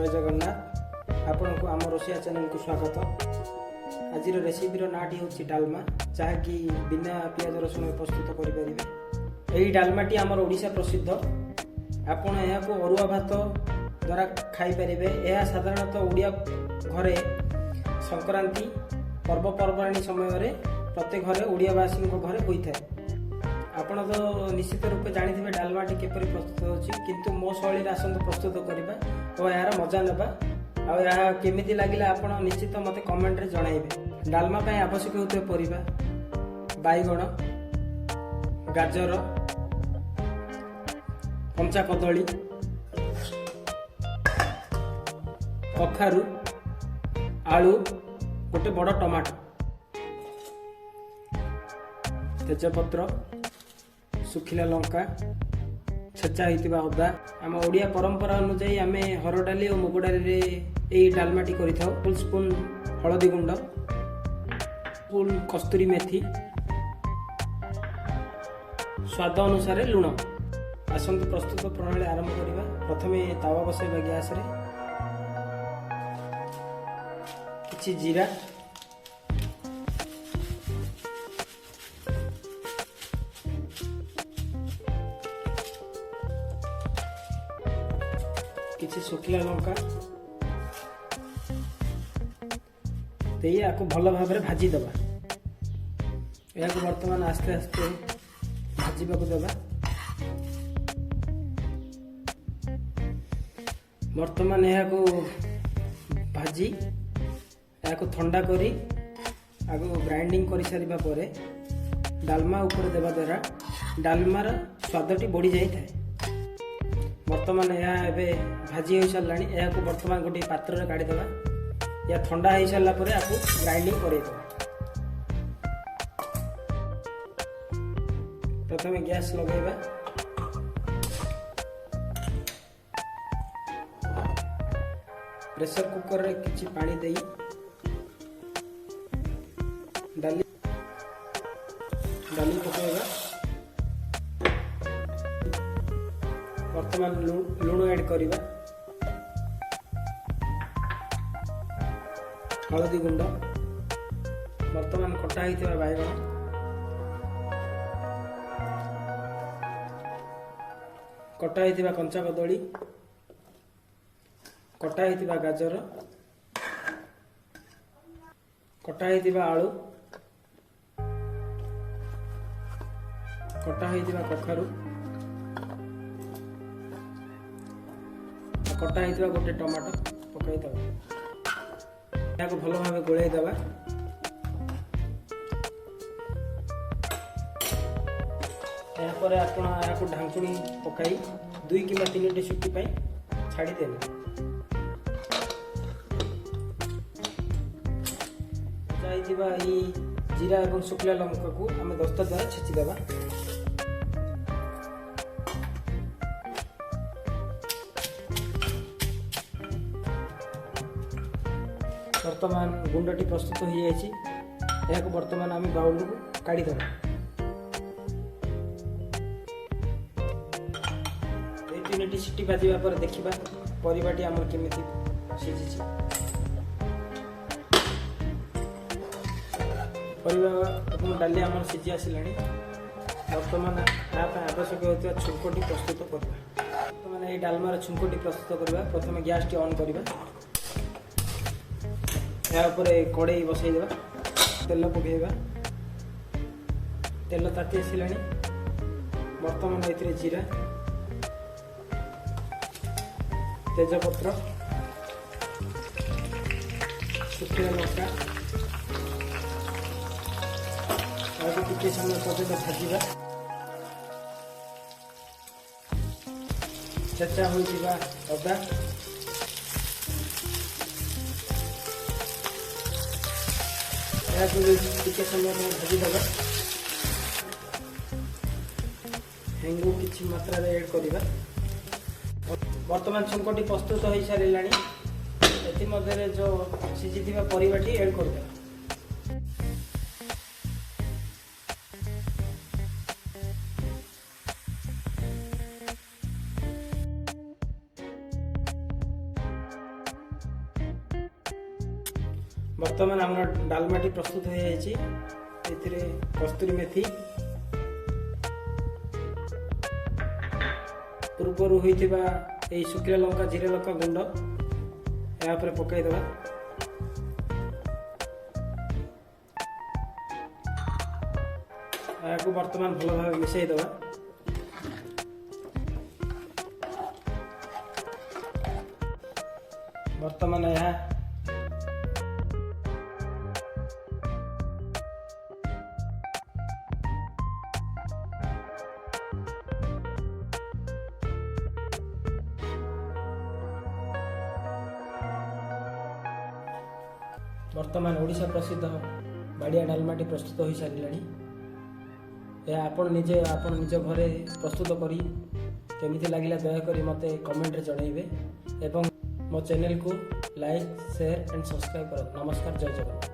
जय जगन्नाथ आपण को आम रोषिया चैनल को स्वागत। आज रेसिपीर नाटी हूँ डालमा जहाँकि बिना पियाज रसुण प्रस्तुत करें। यही डालमाटी आमर ओडिशा प्रसिद्ध। आपण यहाँ अरुआ भात द्वारा खाईपारे। यह साधारणतः ओडिया घरे संक्रांति पर्वपर्वाणी समय प्रत्येक घरे ओडियावासी घरे होता है। आपण तो निश्चित रूप जानी डालमाटी किपरि प्रस्तुत होची, किंतु मो शैली आसंत प्रस्तुत करबा और यार मजा नेबा आ या केमिति लागिला आपण निश्चित मते कमेंट रे जणाइबे। डालमा पय आवश्यक होते परिबा बाईगण, गाजर, कंचा कदली, कखारु, आलू, गोटे बड़ टमाटो, तेजपत्र, सुखिला लंका, छेचा होता अदा। आम ओडिया परंपरा अनुसार आम हर डाली और मुग डाली यही डालमाटी करिथाउ। फुल स्पून हलदी गुंड, फुल कस्तूरी मेथी, स्वाद अनुसार लुण। आसंतु प्रस्तुत प्रणाली आरंभ करबा। प्रथमे तावा बसाइबा गैस रे। किछि जीरा, किछि सुखिला लंका देई आको भल भाव में भाजी दबा। या वर्तमान आस्ते आस्ते भाजीबा को दबा। वर्तमान या भाजी या ठंडा करी आगो ग्राइंडिंग कर सारिबा परे डालमा ऊपर देवा द्वारा डालमार स्वादटी बढ़ी जाई थाए। वर्तमान यह भाजी हो सारा। या वर्तमान गोटे पात्र में काढ़ी दबा। या ठंडा हो सारा पर ग्राइंडिंग कर। प्रथम गैस लगेगा। प्रेशर कुकर रे किछि पानी देई डाली पकेगा। वर्तमान लुण ऐड करिबा। हलदी गुंड, वर्तमान कटा होइतिबा बाइगण, कटा होइतिबा कंचा कदली, कटा होइतिबा गाजर, कटा होइतिबा आलू, कटा होइतिबा कखारु, कटा होइतिबा गोटे टमाटो पकाई दबा। या भल भाव गोलाई दबा। यापर आप ढांकुणी पकाई 2 किंवा 3 सिटी छाड़ी देवे। जीरा और शुखला लंका को आम दस्ता द्वारा छेचिदेवा। वर्तमान गुंडटी प्रस्तुत हो जाए। वर्तमान आम बाउल को काढ़ीद। 2-3 सीटी बाजिबा पर देखिबा परिबाटी आमर केमिति सिझिछि। परिबा एवं डाली आमर सिझी आसिलानी। वर्तमान आवश्यक होता छुंकटी प्रस्तुत करबा। वर्तमान ये डालमार छुंकटी प्रस्तुत करबा। प्रथम गैस टी ऑन करबा। या कड़े बसईदेवा। तेल पकेबा। तेल ताती आसिला। वर्तमान ये जीरा, तेजपत्र, सुखिला लंका टिके समय पर्यटन भाजवा। छेचा होइतिबा अदा, टिके समय भाजी दबा। हेंगु किछि मात्रा रे ऐड करिबा। वर्तमान छुंकटी प्रस्तुत हो सारे। एथि जो सिझी परिबाटी ऐड कर। ବର୍ତ୍ତମାନ ଆମର ଡାଲମାଟି ପ୍ରସ୍ତୁତ ହୋଇଯାଇଛି। ଏଥିରେ କସ୍ତୁରୀ ମେଥି, ପୂର୍ବରୁ ହୋଇଥିବା ଏହି ଶୁଖିଲା ଲଙ୍କା ଜିରା ଲଙ୍କା ଗୁଣ୍ଡ ଏହା ଉପରେ ପକାଇଦେବା। ଏହାକୁ ବର୍ତ୍ତମାନ ଭଲ ଭାବେ ମିଶାଇ ଦେବା। ବର୍ତ୍ତମାନ ଏହା ବର୍ତ୍ତମାନ ଓଡ଼ିଶା ପ୍ରସିଦ୍ଧ ବାଡ଼ିଆ ଡାଲମାଟି ପ୍ରସ୍ତୁତ ହୋଇସାରିଲାଣି। ଏହା ଆପଣ ନିଜ ଘରେ ପ୍ରସ୍ତୁତ କରି କେମିତି ଲାଗିଲା ଦୟାକରି ମୋତେ କମେଣ୍ଟରେ ଜଣାଇବେ ଏବଂ ମୋ ଚ୍ୟାନେଲକୁ ଲାଇକ୍, ସେୟାର ଆଣ୍ଡ ସବସ୍କ୍ରାଇବ୍ କରନ୍ତୁ। ନମସ୍କାର, ଜୟ ଜଗନ୍ନାଥ।